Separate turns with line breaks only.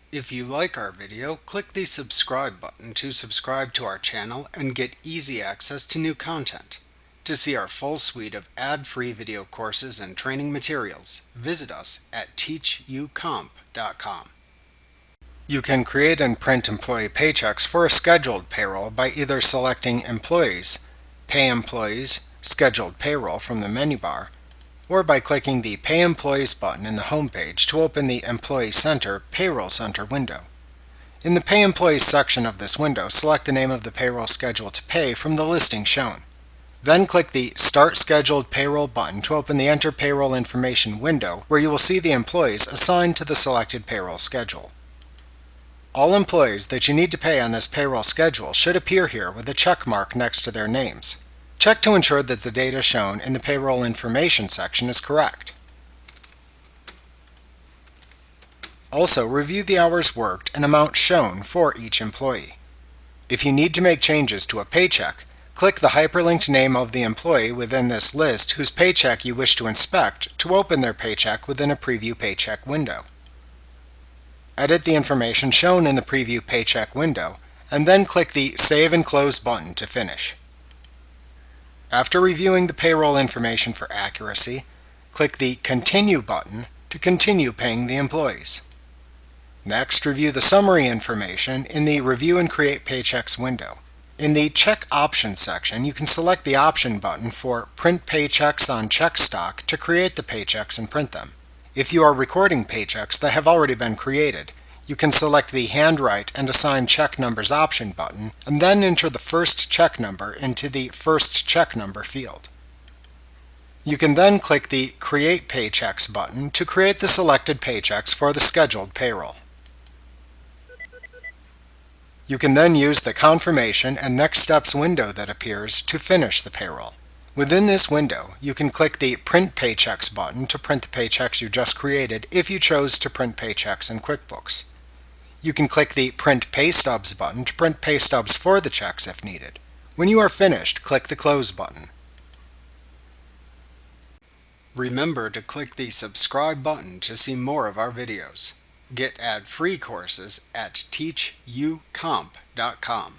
If you like our video, click the subscribe button to subscribe to our channel and get easy access to new content. To see our full suite of ad-free video courses and training materials, visit us at teachucomp.com. You can create and print employee paychecks for a scheduled payroll by either selecting Employees, Pay Employees, Scheduled Payroll from the menu bar, or by clicking the Pay Employees button in the home page to open the Employee Center Payroll Center window. In the Pay Employees section of this window, select the name of the payroll schedule to pay from the listing shown. Then click the Start Scheduled Payroll button to open the Enter Payroll Information window, where you will see the employees assigned to the selected payroll schedule. All employees that you need to pay on this payroll schedule should appear here with a check mark next to their names. Check to ensure that the data shown in the Payroll Information section is correct. Also, review the hours worked and amount shown for each employee. If you need to make changes to a paycheck, click the hyperlinked name of the employee within this list whose paycheck you wish to inspect to open their paycheck within a Preview Paycheck window. Edit the information shown in the Preview Paycheck window, and then click the Save and Close button to finish. After reviewing the payroll information for accuracy, click the Continue button to continue paying the employees. Next, review the summary information in the Review and Create Paychecks window. In the Check Options section, you can select the option button for Print Paychecks on Check Stock to create the paychecks and print them. If you are recording paychecks that have already been created, you can select the Handwrite and Assign Check Numbers option button and then enter the first check number into the First Check Number field. You can then click the Create Paychecks button to create the selected paychecks for the scheduled payroll. You can then use the Confirmation and Next Steps window that appears to finish the payroll. Within this window, you can click the Print Paychecks button to print the paychecks you just created if you chose to print paychecks in QuickBooks. You can click the Print Pay Stubs button to print pay stubs for the checks if needed. When you are finished, click the Close button. Remember to click the subscribe button to see more of our videos. Get ad-free courses at teachucomp.com.